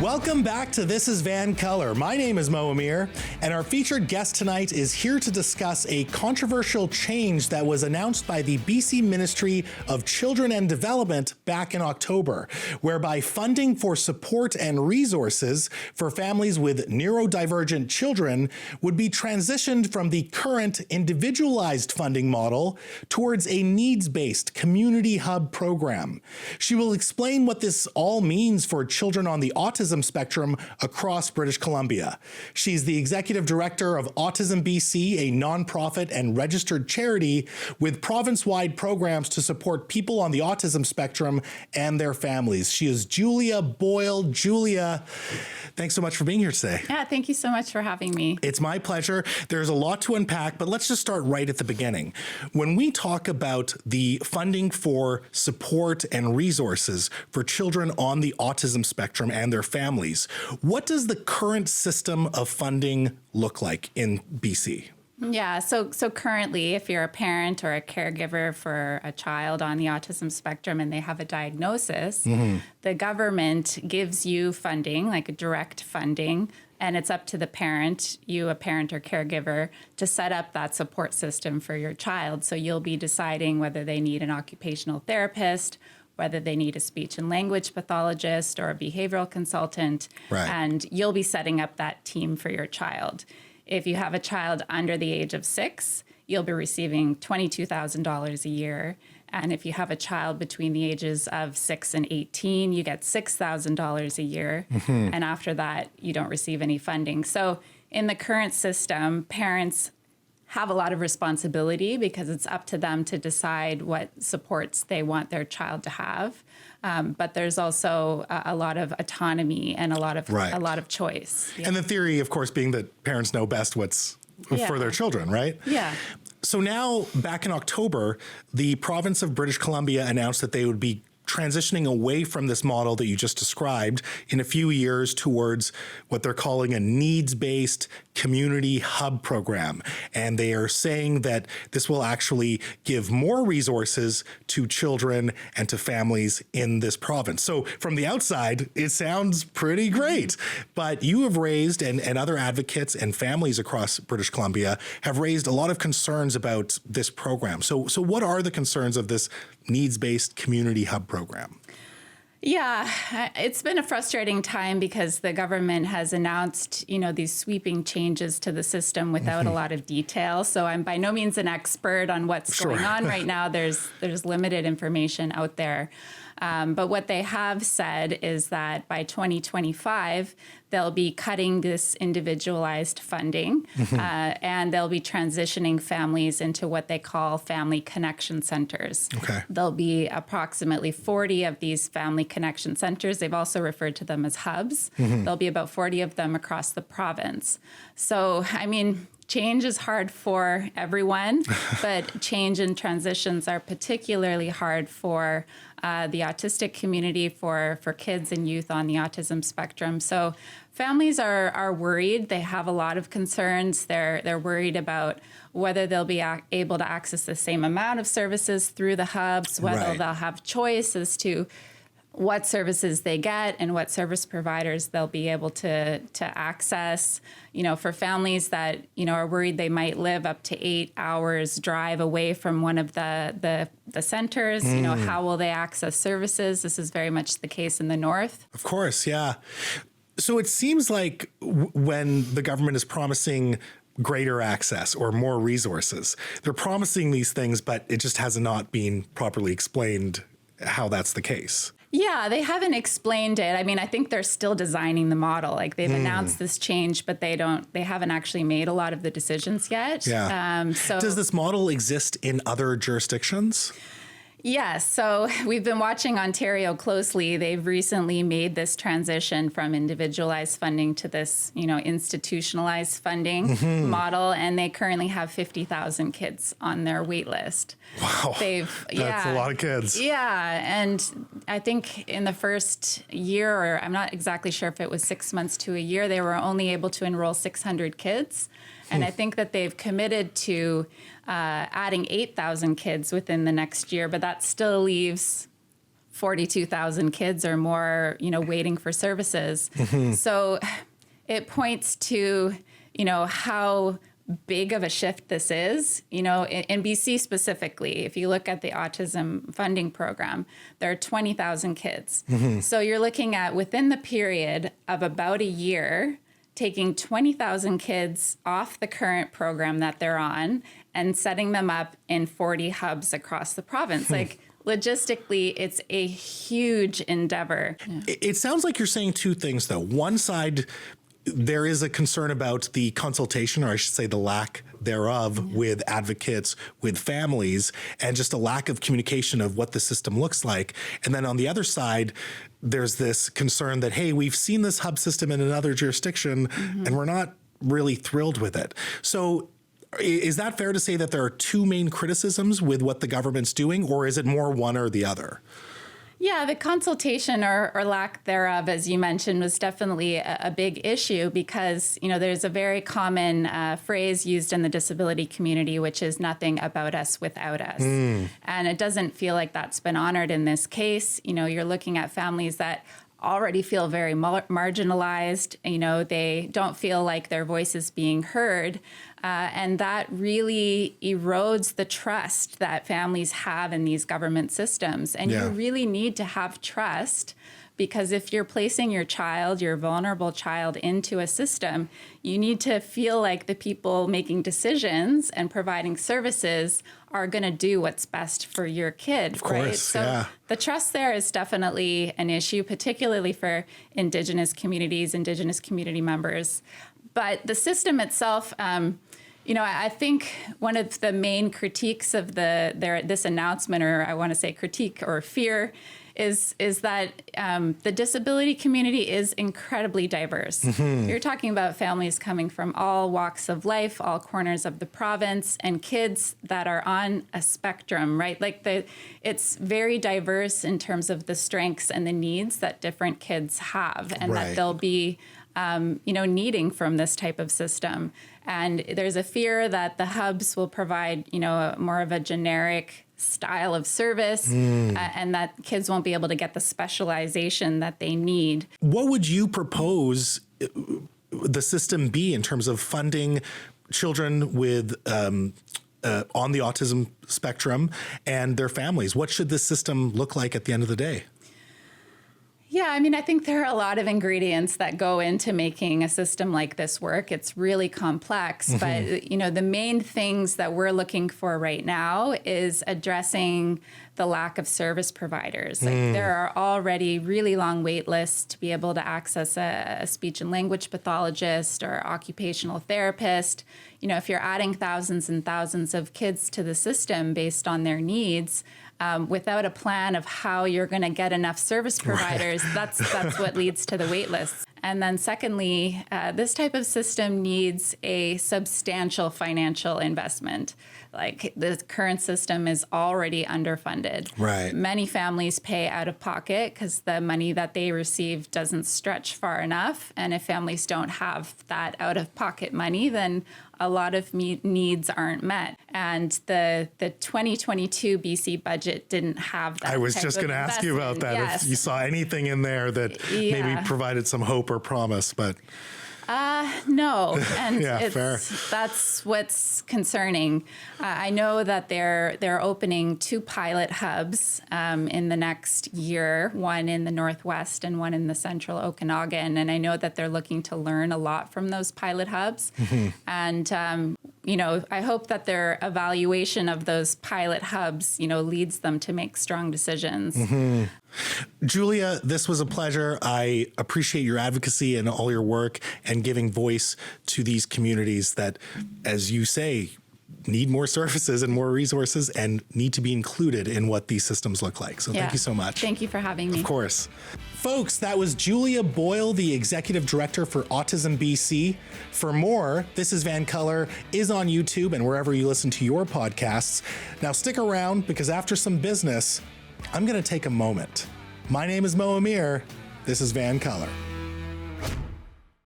Welcome back to This is VANCOLOUR. My name is Mo Amir, and our featured guest tonight is here to discuss a controversial change that was announced by the BC Ministry of Children and Development back in October, whereby funding for support and resources for families with neurodivergent children would be transitioned from the current individualized funding model towards a needs-based community hub program. She will explain what this all means for children on the autism spectrum across British Columbia. She's the executive director of Autism BC, a nonprofit and registered charity with province-wide programs to support people on the autism spectrum and their families. She is Julia Boyle. Julia, thanks so much for being here today. Yeah, thank you so much for having me. It's my pleasure. There's a lot to unpack, but let's just start right at the beginning. When we talk about the funding for support and resources for children on the autism spectrum and their families, what does the current system of funding look like in BC? Yeah, so currently, if you're a parent or a caregiver for a child on the autism spectrum and they have a diagnosis, the government gives you funding, like a direct funding, and it's up to the parent, you, a parent or caregiver, to set up that support system for your child. So you'll be deciding whether they need an occupational therapist, whether they need a speech and language pathologist or a behavioral consultant, and you'll be setting up that team for your child. If you have a child under the age of 6, you'll be receiving $22,000 a year. And if you have a child between the ages of 6 and 18, you get $6,000 a year. And after that, you don't receive any funding. So in the current system, parents have a lot of responsibility because it's up to them to decide what supports they want their child to have. But there's also a lot of autonomy and a lot of choice. Yeah. And the theory, of course, being that parents know best what's for their children, right? Yeah. So now, back in October, the province of British Columbia announced that they would be transitioning away from this model that you just described in a few years towards what they're calling a needs-based community hub program. And they are saying that this will actually give more resources to children and to families in this province. So from the outside, it sounds pretty great. But you have raised, and other advocates and families across British Columbia have raised a lot of concerns about this program. So what are the concerns of this needs-based community hub program? Yeah, it's been a frustrating time because the government has announced, these sweeping changes to the system without a lot of detail. So I'm by no means an expert on what's going on right now. There's limited information out there. But what they have said is that by 2025, they'll be cutting this individualized funding and they'll be transitioning families into what they call family connection centers. There'll be approximately 40 of these family connection centers. They've also referred to them as hubs. There'll be about 40 of them across the province. So, change is hard for everyone, but change and transitions are particularly hard for the autistic community, for kids and youth on the autism spectrum. So families are worried. They have a lot of concerns. They're worried about whether they'll be able to access the same amount of services through the hubs, whether they'll have choice as to what services they get and what service providers they'll be able to access. For families that, are worried they might live up to 8 hours drive away from one of the centers, how will they access services? This is very much the case in the north. Of course, yeah. So it seems like when the government is promising greater access or more resources, they're promising these things, but it just has not been properly explained how that's the case. Yeah, they haven't explained it. I think they're still designing the model. Like they've announced this change, but they haven't actually made a lot of the decisions yet. Yeah. So does this model exist in other jurisdictions? Yes. So we've been watching Ontario closely. They've recently made this transition from individualized funding to this, institutionalized funding model, and they currently have 50,000 kids on their wait list. Wow. That's a lot of kids. Yeah. And I think in the first year, or I'm not exactly sure if it was 6 months to a year, they were only able to enroll 600 kids. And I think that they've committed to adding 8,000 kids within the next year, but that still leaves 42,000 kids or more, waiting for services. So it points to, how big of a shift this is. In BC specifically, if you look at the autism funding program, there are 20,000 kids. So you're looking at, within the period of about a year, taking 20,000 kids off the current program that they're on and setting them up in 40 hubs across the province. Like, logistically, it's a huge endeavor. It sounds like you're saying two things, though. One side, there is a concern about the consultation, or I should say the lack thereof, with advocates, with families, and just a lack of communication of what the system looks like. And then on the other side, there's this concern that, hey, we've seen this hub system in another jurisdiction, and we're not really thrilled with it. So is that fair to say that there are two main criticisms with what the government's doing, or is it more one or the other? Yeah, the consultation or lack thereof, as you mentioned, was definitely a big issue because, there's a very common phrase used in the disability community, which is nothing about us without us. And it doesn't feel like that's been honored in this case. You're looking at families that already feel very marginalized. They don't feel like their voice is being heard. And that really erodes the trust that families have in these government systems. And you really need to have trust, because if you're placing your vulnerable child into a system, you need to feel like the people making decisions and providing services are going to do what's best for your kid. Of course, right? So the trust there is definitely an issue, particularly for Indigenous communities, Indigenous community members. But the system itself, I think one of the main critiques of this announcement, or I want to say critique or fear, is that the disability community is incredibly diverse. You're talking about families coming from all walks of life, all corners of the province, and kids that are on a spectrum, right? Like it's very diverse in terms of the strengths and the needs that different kids have, and that they'll be needing from this type of system. And there's a fear that the hubs will provide, more of a generic style of service, and that kids won't be able to get the specialization that they need. What would you propose the system be in terms of funding children with on the autism spectrum and their families? What should this system look like at the end of the day? Yeah, I think there are a lot of ingredients that go into making a system like this work. It's really complex, but the main things that we're looking for right now is addressing the lack of service providers. Like there are already really long wait lists to be able to access a speech and language pathologist or occupational therapist. If you're adding thousands and thousands of kids to the system based on their needs, without a plan of how you're going to get enough service providers, that's what leads to the wait lists. And then secondly, this type of system needs a substantial financial investment. Like the current system is already underfunded. Right. Many families pay out of pocket because the money that they receive doesn't stretch far enough. And if families don't have that out of pocket money, then a lot of needs aren't met. And the 2022 BC budget didn't have that. I was just going to ask you about that. Yes. If you saw anything in there that maybe provided some hope or promise, but... No, and fair. That's what's concerning. I know that they're opening 2 pilot hubs in the next year, one in the Northwest and one in the Central Okanagan, and I know that they're looking to learn a lot from those pilot hubs. And I hope that their evaluation of those pilot hubs, leads them to make strong decisions. Julia, this was a pleasure. I appreciate your advocacy and all your work and giving voice to these communities that, as you say, need more services and more resources and need to be included in what these systems look like. So thank you so much. Thank you for having me. Of course. Folks, that was Julia Boyle, the Executive Director for Autism BC. For more, This is VANCOLOUR is on YouTube and wherever you listen to your podcasts. Now stick around because after some business, I'm going to take a moment. My name is Mo Amir. This is VANCOLOUR.